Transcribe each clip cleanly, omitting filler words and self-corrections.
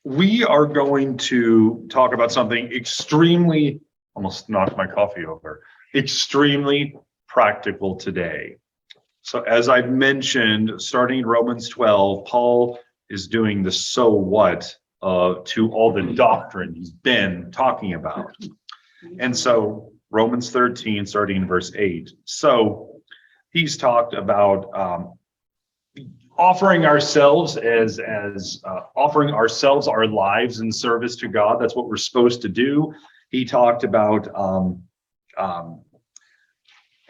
We are going to talk about something extremely, almost knocked my coffee over, extremely practical today. So as I've mentioned, starting in Romans 12, Paul is doing the so what to all the doctrine he's been talking about. And so Romans 13, starting in verse 8. So he's talked about offering ourselves offering ourselves, our lives in service to God. That's what we're supposed to do. He talked about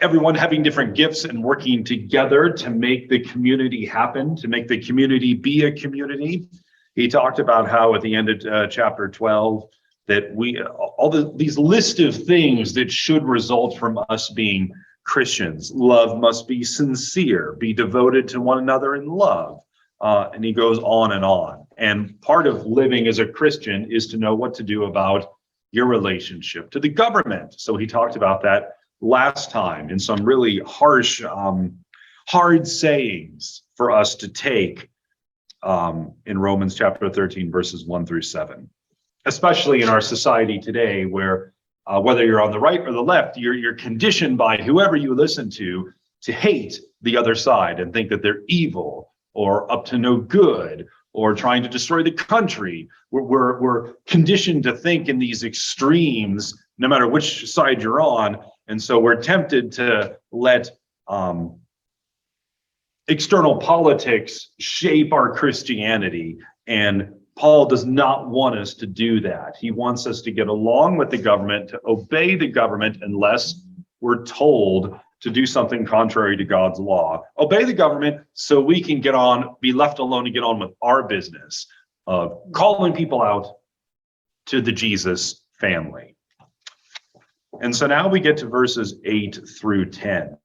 everyone having different gifts and working together to make the community happen, to make the community be a community. He talked about how at the end of chapter 12, that these list of things that should result from us being Christians. Love must be sincere, be devoted to one another in love. And he goes on and on. And part of living as a Christian is to know what to do about your relationship to the government. So he talked about that last time in some really harsh, hard sayings for us to take in Romans chapter 13, verses 1 through 7, especially in our society today where whether you're on the right or the left, you're conditioned by whoever you listen to hate the other side and think that they're evil or up to no good or trying to destroy the country. We're conditioned to think in these extremes, no matter which side you're on. And so we're tempted to let external politics shape our Christianity. And Paul does not want us to do that. He wants us to get along with the government, to obey the government unless we're told to do something contrary to God's law. Obey the government so we can be left alone and get on with our business of calling people out to the Jesus family. And so now we get to verses 8 through 10.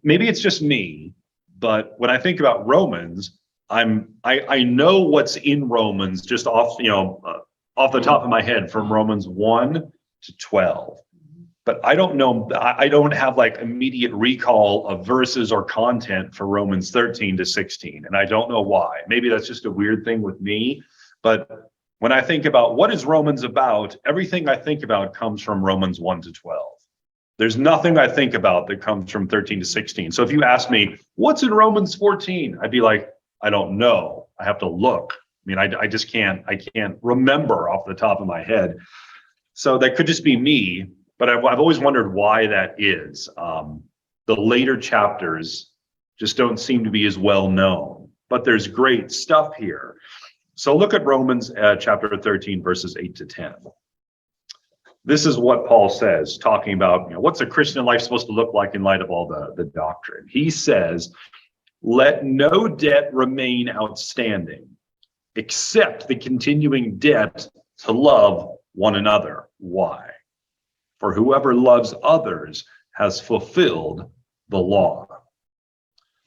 Maybe it's just me, but when I think about Romans, I know what's in Romans just off the top of my head from Romans 1 to 12. But I don't know, I don't have like immediate recall of verses or content for Romans 13 to 16. And I don't know why. Maybe that's just a weird thing with me. But when I think about what is Romans about, everything I think about comes from Romans 1 to 12. There's nothing I think about that comes from 13 to 16. So if you ask me, what's in Romans 14? I'd be like, I don't know. I have to look. I mean, I just can't remember off the top of my head. So that could just be me, but I've always wondered why that is. The later chapters just don't seem to be as well known, but there's great stuff here. So look at Romans chapter 13, verses 8 to 10. This is what Paul says, talking about what's a Christian life supposed to look like in light of all the doctrine. He says, let no debt remain outstanding, except the continuing debt to love one another. Why? For whoever loves others has fulfilled the law.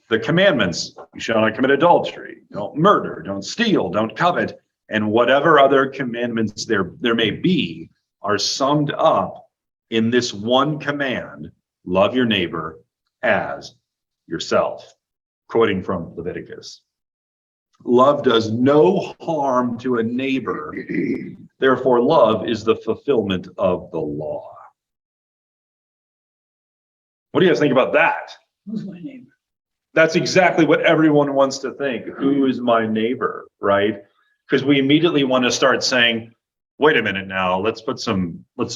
The commandments, you shall not commit adultery, don't murder, don't steal, don't covet, and whatever other commandments there may be are summed up in this one command: love your neighbor as yourself. Quoting from Leviticus. Love does no harm to a neighbor. Therefore, love is the fulfillment of the law. What do you guys think about that? Who's my neighbor? That's exactly what everyone wants to think. Who is my neighbor, right? Because we immediately want to start saying, wait a minute now, let's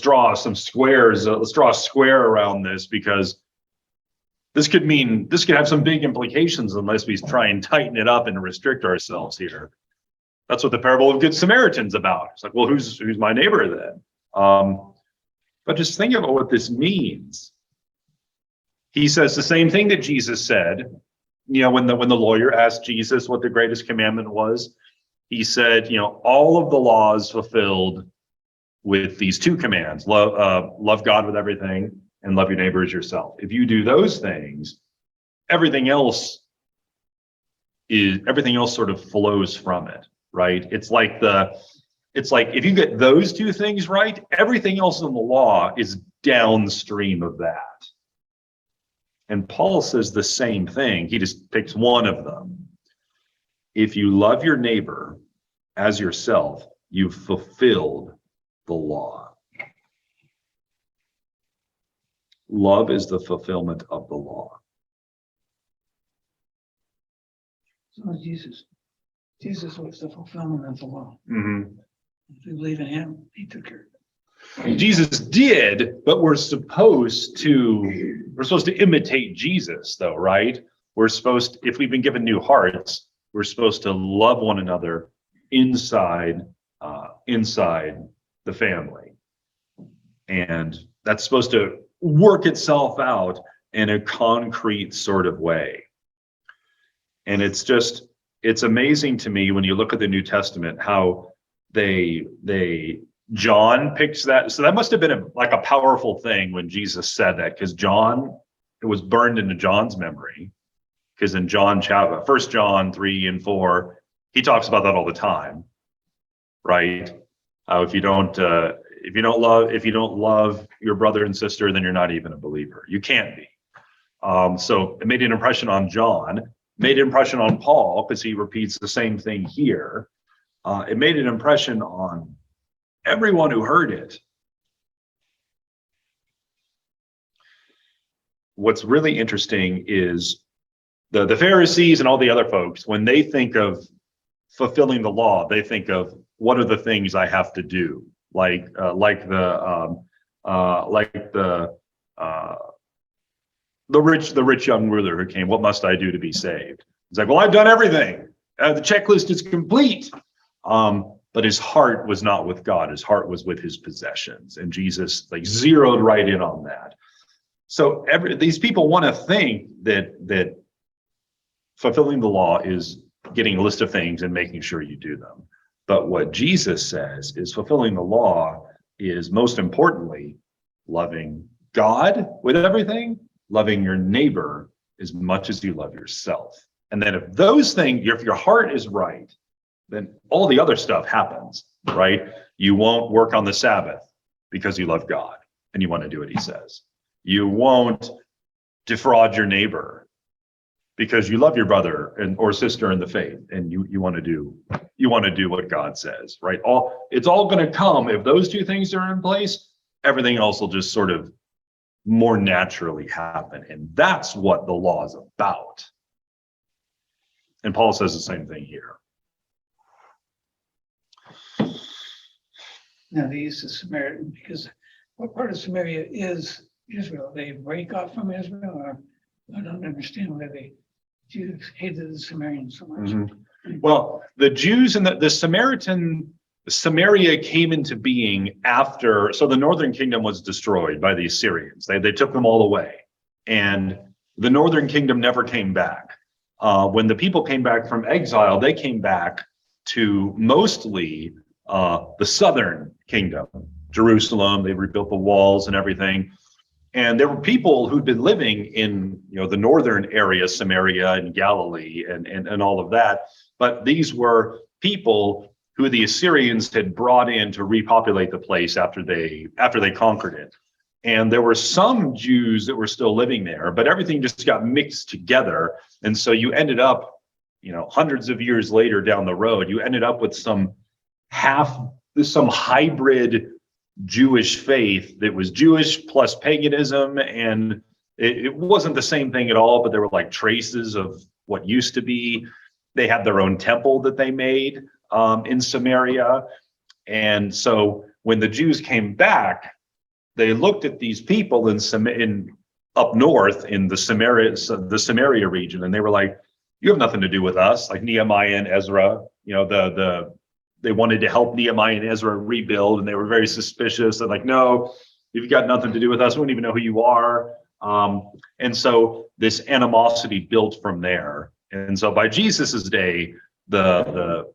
draw some squares. Let's draw a square around this, because this could have some big implications unless we try and tighten it up and restrict ourselves here. That's what the parable of Good Samaritan's about. It's like, well, who's my neighbor then? But just think about what this means. He says the same thing that Jesus said. When the lawyer asked Jesus what the greatest commandment was, he said, all of the laws fulfilled with these two commands: love God with everything and love your neighbor as yourself. If you do those things, everything else sort of flows from it, right? It's like if you get those two things right, everything else in the law is downstream of that. And Paul says the same thing. He just picks one of them. If you love your neighbor, as yourself, you've fulfilled the law. Love is the fulfillment of the law. So Jesus was the fulfillment of the law. Mm-hmm. If we believe in him, he took care of it. Jesus did, but we're supposed to imitate Jesus, though, right? If we've been given new hearts, we're supposed to love one another inside the family. And that's supposed to work itself out in a concrete sort of way. And it's amazing to me when you look at the New Testament, how John picks that. So that must have been a powerful thing when Jesus said that, because it was burned into John's memory. Because in First John 3 and 4, he talks about that all the time, right? If you don't love your brother and sister, then you're not even a believer. You can't be. So it made an impression on John, made an impression on Paul, because he repeats the same thing here. It made an impression on everyone who heard it. What's really interesting is the Pharisees and all the other folks, when they think of fulfilling the law, they think of, what are the things I have to do? Like the rich young ruler who came, what must I do to be saved? He's like, well, I've done everything. The checklist is complete. But his heart was not with God. His heart was with his possessions. And Jesus zeroed right in on that. So these people want to think that fulfilling the law is getting a list of things and making sure you do them. But what Jesus says is fulfilling the law is, most importantly, loving God with everything, loving your neighbor as much as you love yourself. And then if those things, if your heart is right, then all the other stuff happens, right? You won't work on the Sabbath because you love God and you want to do what he says. You won't defraud your neighbor because you love your brother or sister in the faith, and you want to do what God says, right? It's all going to come. If those two things are in place, everything else will just sort of more naturally happen. And that's what the law is about. And Paul says the same thing here. Now they use the Samaritan because what part of Samaria is Israel? They break off from Israel, or I don't understand why the Jews hated the Samaritans so much. Mm-hmm. Well, the Jews and the Samaria came into being after, so the northern kingdom was destroyed by the Assyrians. They took them all away, and the northern kingdom never came back. When the people came back from exile, they came back to mostly the southern kingdom, Jerusalem. They rebuilt the walls and everything. And there were people who'd been living in, the northern area, Samaria and Galilee and all of that. But these were people who the Assyrians had brought in to repopulate the place after they conquered it. And there were some Jews that were still living there, but everything just got mixed together. And so you ended up, hundreds of years later down the road, you ended up with some hybrid Jewish faith that was Jewish plus paganism, and it wasn't the same thing at all, but there were traces of what used to be. They had their own temple that they made in Samaria. And so when the Jews came back, they looked at these people in up north in the Samaria region, and they were like, you have nothing to do with us. Like Nehemiah and Ezra, they wanted to help Nehemiah and Ezra rebuild, and they were very suspicious. They're like, no, you've got nothing to do with us. We don't even know who you are. And so this animosity built from there. And so by Jesus's day, the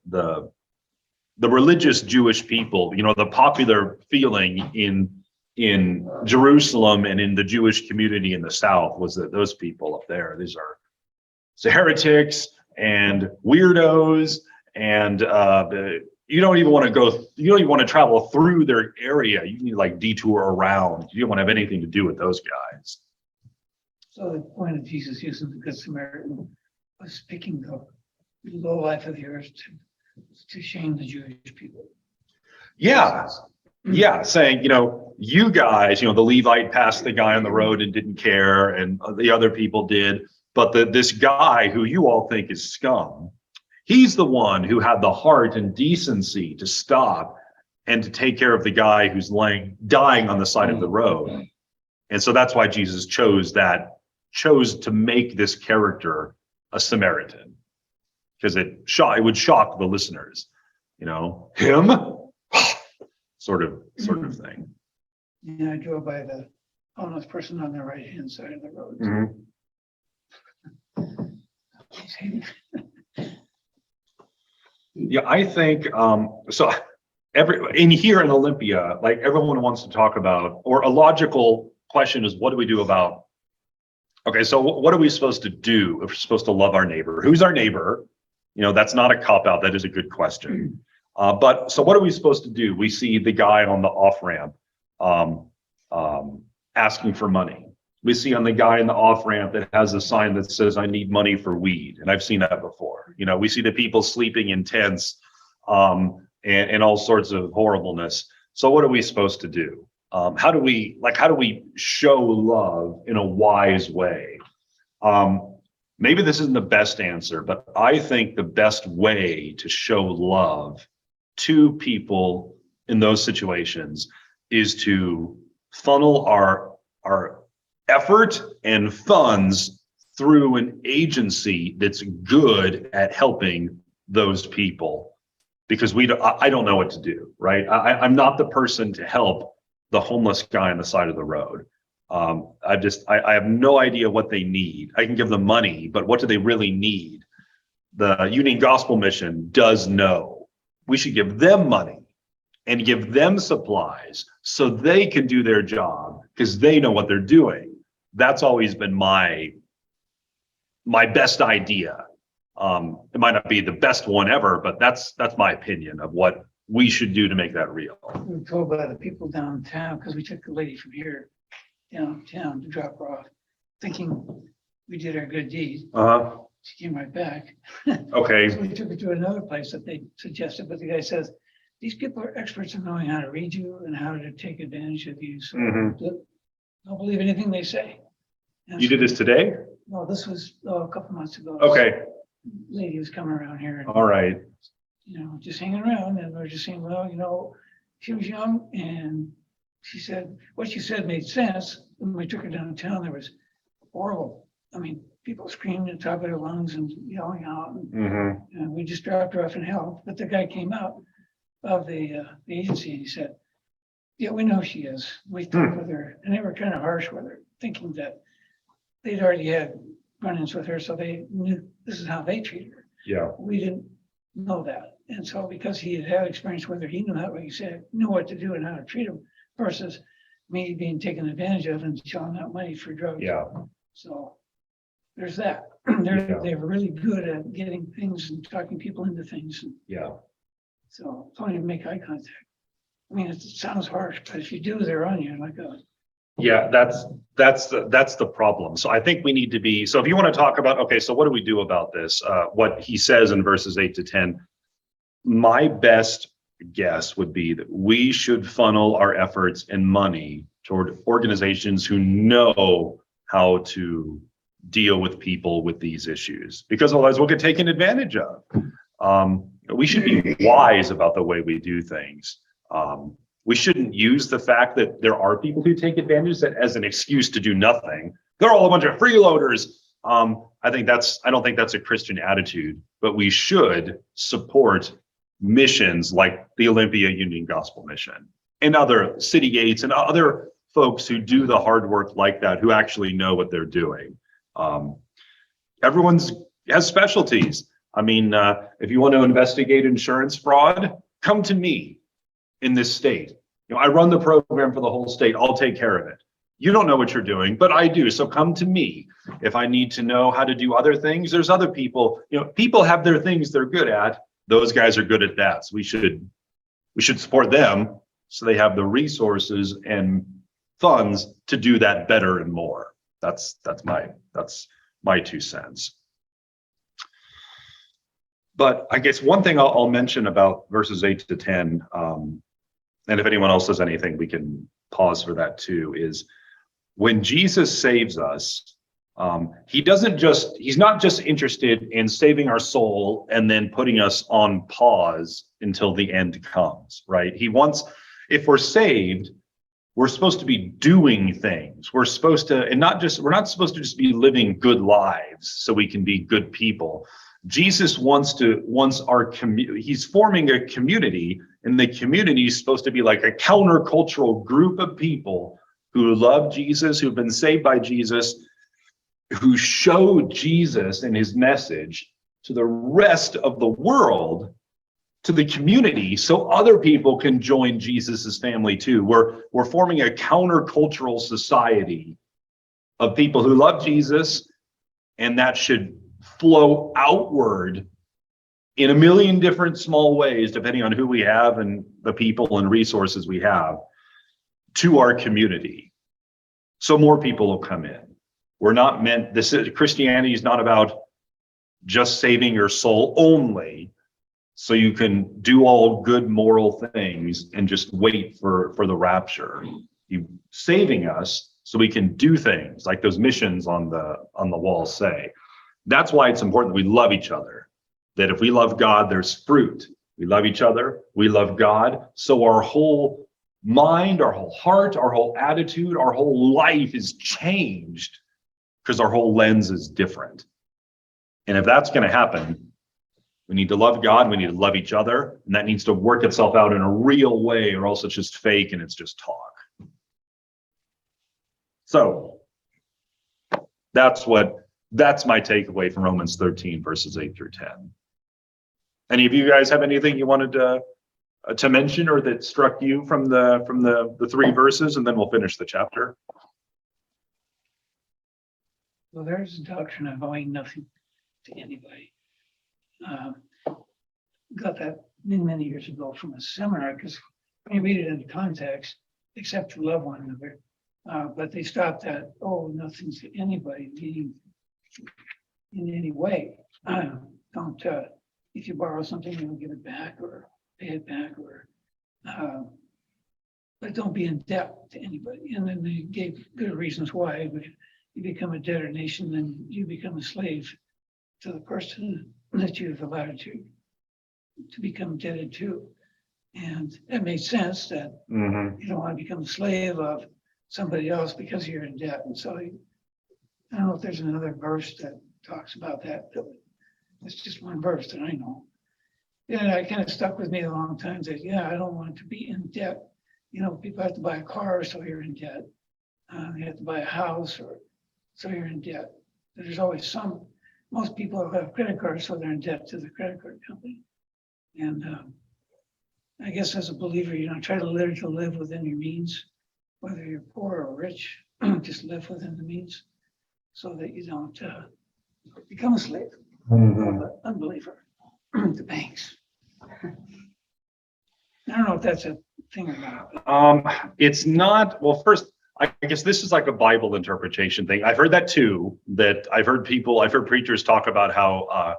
religious Jewish people, the popular feeling in Jerusalem and in the Jewish community in the South was that those people up there, these are heretics and weirdos, and you don't even want to travel through their area. You need detour around. You don't want to have anything to do with those guys. So the point of Jesus using the Good Samaritan was speaking the low life of the earth to to shame the Jewish people. Yeah. Yeah. Saying, you guys, the Levite passed the guy on the road and didn't care, and the other people did. But this guy who you all think is scum, he's the one who had the heart and decency to stop and to take care of the guy who's dying on the side of the road. And so that's why Jesus chose to make this character a Samaritan, because it would shock the listeners, him, sort of thing. Yeah, I drove by the homeless person on the right-hand side of the road. Yeah, I think so. Here in Olympia, like everyone wants to talk about, or a logical question is, what do we do about? Okay, so what are we supposed to do if we're supposed to love our neighbor? Who's our neighbor? That's not a cop-out. That is a good question. But so what are we supposed to do? We see the guy on the off-ramp asking for money. We see on the guy in the off-ramp that has a sign that says, I need money for weed. And I've seen that before. We see the people sleeping in tents and all sorts of horribleness. So what are we supposed to do? How do we show love in a wise way? Maybe this isn't the best answer, but I think the best way to show love to people in those situations is to funnel our effort and funds through an agency that's good at helping those people, because I don't know what to do, right? I'm not the person to help the homeless guy on the side of the road. I have no idea what they need. I can give them money, but what do they really need? The Union Gospel Mission does know. We should give them money and give them supplies so they can do their job, because they know what they're doing. That's always been my best idea. It might not be the best one ever, but that's my opinion of what we should do to make that real. We were told by the people downtown, because we took the lady from here downtown to drop her off, thinking we did our good deed. She came right back. Okay. So we took her to another place that they suggested, but the guy says, these people are experts in knowing how to read you and how to take advantage of you. So don't believe anything they say. And You did this today? No, this was a couple months ago. Okay. Lady was coming around here. And, all right. Just hanging around, and we we're just saying, well, she was young, and she said, what she said made sense. When we took her downtown, there was horrible. I mean, people screaming at the top of their lungs and yelling out. And we just dropped her off and helped. But the guy came out of the agency and he said, yeah, we know she is. We talked with her, and they were kind of harsh with her, thinking that they'd already had run-ins with her, so they knew this is how they treat her. Yeah. We didn't know that. And so because he had experience with her, he knew how, like you said, knew what to do and how to treat them, versus me being taken advantage of and shelling out money for drugs. Yeah. So there's that. They're really good at getting things and talking people into things. Yeah. So don't even make eye contact. I mean, it sounds harsh, but if you do, they're on you like a. Yeah, that's the problem. So I think we need to be, so if you want to talk about, okay, so what do we do about this? What he says in verses 8 to 10, my best guess would be that we should funnel our efforts and money toward organizations who know how to deal with people with these issues, because otherwise we'll get taken advantage of. We should be wise about the way we do things. We shouldn't use the fact that there are people who take advantage of it as an excuse to do nothing. They're all a bunch of freeloaders. I don't think that's a Christian attitude, but we should support missions like the Olympia Union Gospel Mission and other City Gates and other folks who do the hard work like that, who actually know what they're doing. Everyone's has specialties. I mean, if you want to investigate insurance fraud, come to me. In this state, I run the program for the whole state. I'll take care of it. You don't know what you're doing, but I do. So come to me. If I need to know how to do other things, there's other people. People have their things they're good at. Those guys are good at that. So we should support them so they have the resources and funds to do that better and more. That's my 2 cents. But I guess one thing I'll mention about verses 8 to 10, and if anyone else says anything, we can pause for that too, is when Jesus saves us, he's not just interested in saving our soul and then putting us on pause until the end comes, right? He wants, if we're saved, we're supposed to be doing things. We're supposed to, and we're not supposed to just be living good lives so we can be good people. Jesus wants our community. He's forming a community, and the community is supposed to be like a countercultural group of people who love Jesus, who've been saved by Jesus, who show Jesus and his message to the rest of the world, to the community, so other people can join Jesus's family too. We're forming a countercultural society of people who love Jesus, and that should flow outward in a million different small ways, depending on who we have and the people and resources we have, to our community. So more people will come in. Christianity is not about just saving your soul only, so you can do all good moral things and just wait for the rapture. You saving us so we can do things like those missions on the wall say. That's why it's important that we love each other. That if we love God, there's fruit. We love each other, we love God. So our whole mind, our whole heart, our whole attitude, our whole life is changed because our whole lens is different. And if that's going to happen, we need to love God, we need to love each other, and that needs to work itself out in a real way, or else it's just fake and it's just talk. So that's my takeaway from Romans 13, verses 8 through 10. Any of you guys have anything you wanted to mention or that struck you from the three verses, and then we'll finish the chapter? Well, there's a doctrine of owing nothing to anybody. Got that many years ago from a seminar, because when you read it in context, except to love one another, but they stopped at, oh, nothing to anybody, meaning in any way. Don't, if you borrow something, you don't give it back or pay it back, or but don't be in debt to anybody. And then they gave good reasons why. But you become a debtor nation, then you become a slave to the person that you've allowed to become indebted to. And it made sense that you don't want to become a slave of somebody else because you're in debt. And so I don't know if there's another verse that talks about that. It's just one verse that I know. And it kind of stuck with me a long time that, yeah, I don't want to be in debt. You know, people have to buy a car, so you're in debt. They have to buy a house, or so you're in debt. There's always most people have credit cards, so they're in debt to the credit card company. And I guess as a believer, try to live within your means, whether you're poor or rich, just live within the means so that you don't become a slave of an unbeliever to banks. I don't know if that's a thing or not. It's not. Well, first, I guess this is like a Bible interpretation thing. I've heard that too, that I've heard preachers talk about how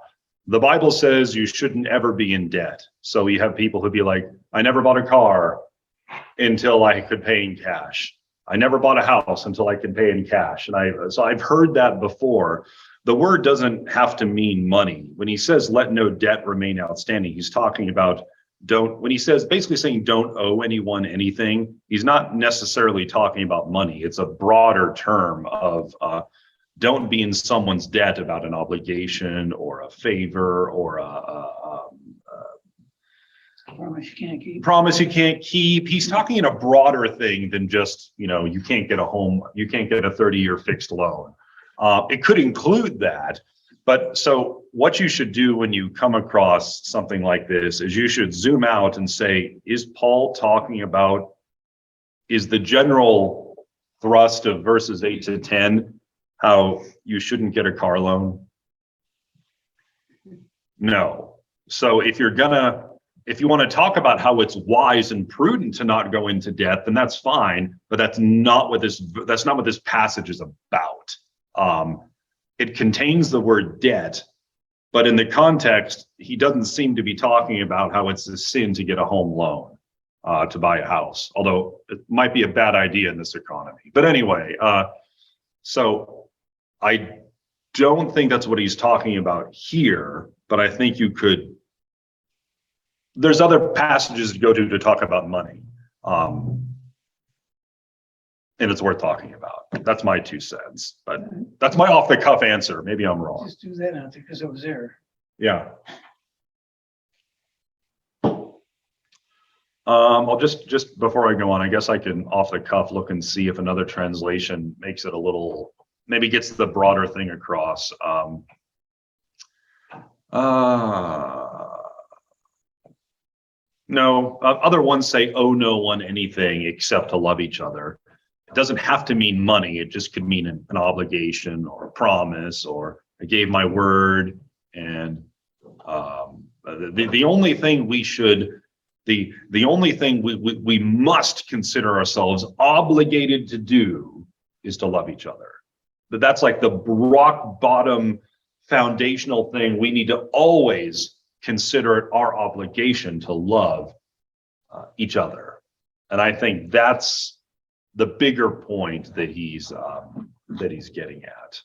the Bible says you shouldn't ever be in debt. So you have people who be like, I never bought a car until I could pay in cash. I never bought a house until I could pay in cash. And so I've heard that before. The word doesn't have to mean money. When he says, let no debt remain outstanding, he's talking about when he says, basically saying don't owe anyone anything, he's not necessarily talking about money. It's a broader term of don't be in someone's debt about an obligation or a favor or Promise you can't keep. Promise you can't keep. He's talking in a broader thing than just, you can't get a home, you can't get a 30-year fixed loan. It could include that. But so what you should do when you come across something like this is you should zoom out and say, is Paul talking about, is the general thrust of verses 8 to 10 how you shouldn't get a car loan? No. So if you want to talk about how it's wise and prudent to not go into debt, then that's fine, but that's not what this passage is about. It contains the word debt, But in the context, he doesn't seem to be talking about how it's a sin to get a home loan, to buy a house, although it might be a bad idea in this economy. But anyway, so I don't think that's what he's talking about here, but I think you could, there's other passages to go to talk about money. And it's worth talking about. That's my 2 cents, but that's my off the cuff answer. Maybe I'm wrong. Just do that out there because it was there. Yeah. I'll just before I go on, I guess I can off the cuff look and see if another translation makes it a little, maybe gets the broader thing across. No, other ones say, owe no one anything except to love each other. It doesn't have to mean money. It just could mean an obligation or a promise, or I gave my word. And the only thing we should, the only thing we must consider ourselves obligated to do is to love each other. That's like the rock bottom foundational thing. We need to always consider it our obligation to love each other. And I think that's the bigger point that he's getting at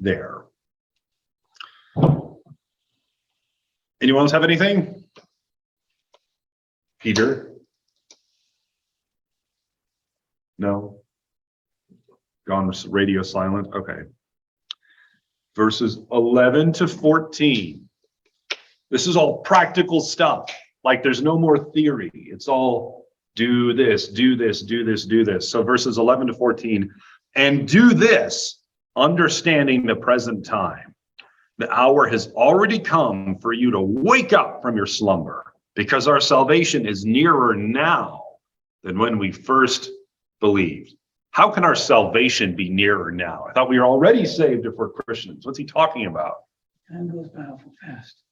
there. Anyone else have anything? Peter? No? Gone radio silent? Okay. Verses 11 to 14. This is all practical stuff. Like there's no more theory. It's all do this, do this, do this, do this. So verses 11 to 14, and do this, understanding the present time. The hour has already come for you to wake up from your slumber, because our salvation is nearer now than when we first believed. How can our salvation be nearer now? I thought we were already saved if we're Christians. What's he talking about? Time goes by awful fast.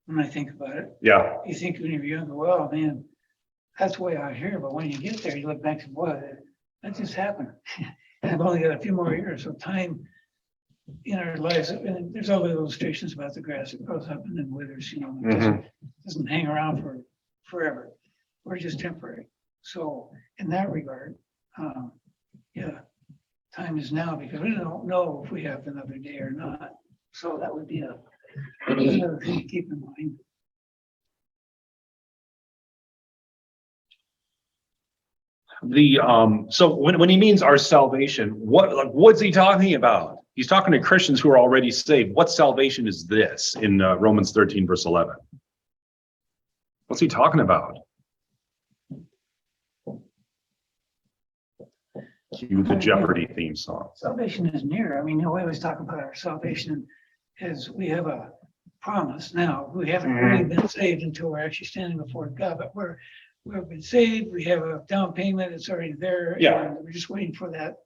When I think about it, Yeah. you think when you're younger, well, man, that's way out here. But when you get there, you look back and say, boy, that just happened. And I've only got a few more years. So time in our lives, and there's all the illustrations about the grass that grows up and then withers, you know, it doesn't hang around for forever. We're just temporary. So in that regard, yeah, time is now, because we don't know if we have another day or not. So that would be another thing to keep in mind. So when he means our salvation, what's he talking about? He's talking to Christians who are already saved. What salvation is this in Romans 13 verse 11? What's he talking about? Cue the Jeopardy theme song. Salvation is near. I mean, we always talk about our salvation as we have a promise now. We haven't really been saved until we're actually standing before God, but we've been saved. We have a down payment. It's already there. Yeah. And we're just waiting for that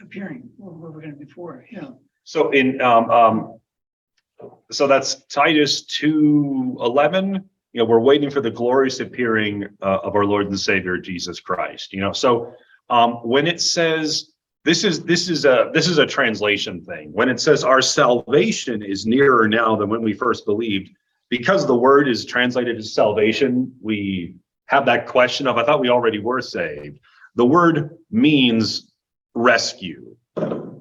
appearing where we're going to be for. Yeah. So in so that's Titus 2:11. You know, we're waiting for the glorious appearing of our Lord and Savior Jesus Christ. You know, so when it says this is a translation thing. When it says our salvation is nearer now than when we first believed, because the word is translated as salvation, we have that question of, I thought we already were saved. The word means rescue.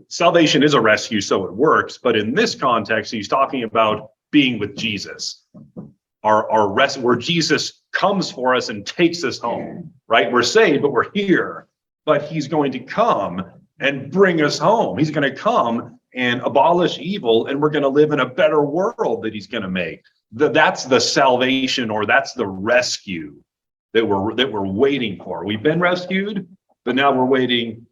Salvation is a rescue, so it works. But in this context, he's talking about being with Jesus. Our rest, where Jesus comes for us and takes us home, right? We're saved, but we're here. But he's going to come and bring us home. He's going to come and abolish evil, and we're going to live in a better world that he's going to make. That's the salvation, or that's the rescue that we're waiting for. We've been rescued, but now we're waiting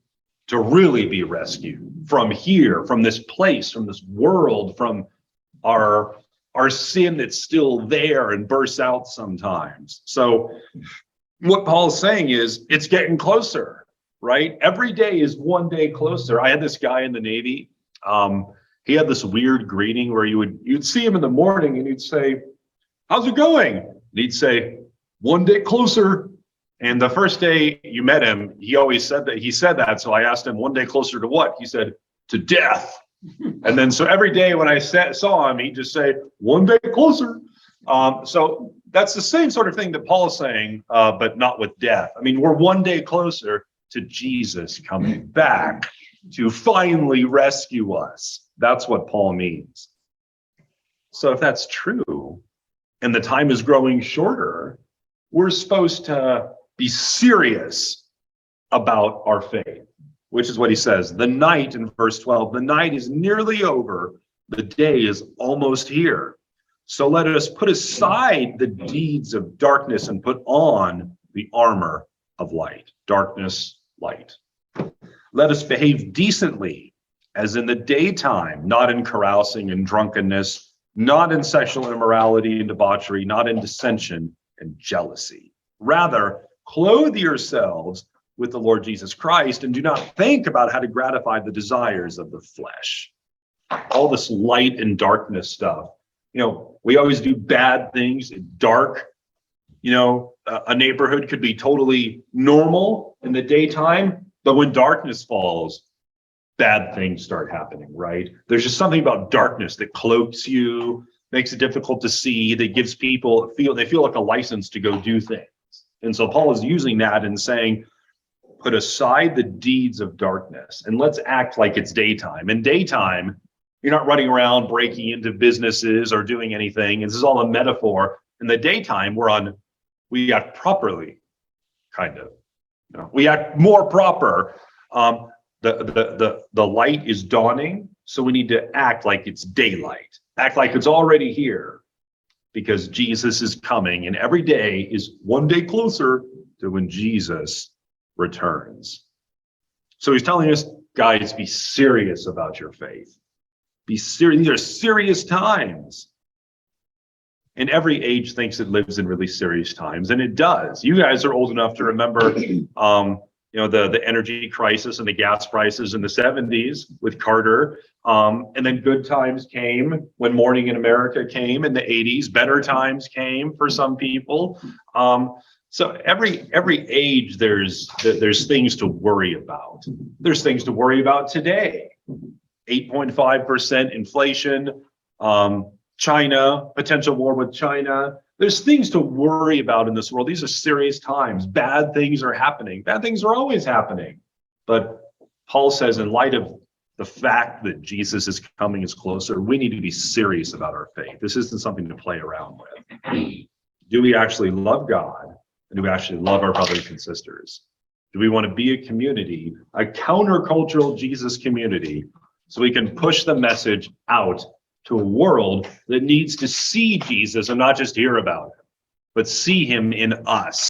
to really be rescued from here, from this place, from this world, from our sin that's still there and bursts out sometimes. So what Paul's saying is it's getting closer, right? Every day is one day closer. I had this guy in the Navy. He had this weird greeting where you'd see him in the morning and you'd say, "How's it going?" And he'd say, "One day closer." And the first day you met him, he always said that. He said that. So I asked him, "One day closer to what?" He said, "To death." And then so every day when I saw him, he'd just say, one day closer. So that's the same sort of thing that Paul's saying, but not with death. I mean, we're one day closer to Jesus coming back to finally rescue us. That's what Paul means. So if that's true, and the time is growing shorter, we're supposed to be serious about our faith, which is what he says. The night, in verse 12, the night is nearly over. The day is almost here. So let us put aside the deeds of darkness and put on the armor of light. Darkness, light. Let us behave decently, as in the daytime, not in carousing and drunkenness, not in sexual immorality and debauchery, not in dissension and jealousy. Rather, clothe yourselves with the Lord Jesus Christ and do not think about how to gratify the desires of the flesh. All this light and darkness stuff. You know, we always do bad things, dark. You know, a neighborhood could be totally normal in the daytime, but when darkness falls, bad things start happening, right? There's just something about darkness that cloaks you, makes it difficult to see, that gives people they feel like a license to go do things. And so Paul is using that and saying, put aside the deeds of darkness and let's act like it's daytime. In daytime, you're not running around breaking into businesses or doing anything. This is all a metaphor. In the daytime, we act properly, kind of. You know, we act more proper. The light is dawning, so we need to act like it's daylight. Act like it's already here, because Jesus is coming, and every day is one day closer to when Jesus returns. So he's telling us, guys, be serious about your faith. Be serious. These are serious times. And every age thinks it lives in really serious times, and it does. You guys are old enough to remember, the energy crisis and the gas prices in the 70s with Carter. And then good times came when Morning in America came in the 80s. Better times came for some people. So every age, there's things to worry about. There's things to worry about today. 8.5% inflation, China, potential war with China. There's things to worry about in this world. These are serious times. Bad things are happening. Bad things are always happening. But Paul says, in light of the fact that Jesus is coming is closer, we need to be serious about our faith. This isn't something to play around with. Do we actually love God? And do we actually love our brothers and sisters? Do we want to be a community, a countercultural Jesus community, so we can push the message out to a world that needs to see Jesus and not just hear about him, but see him in us?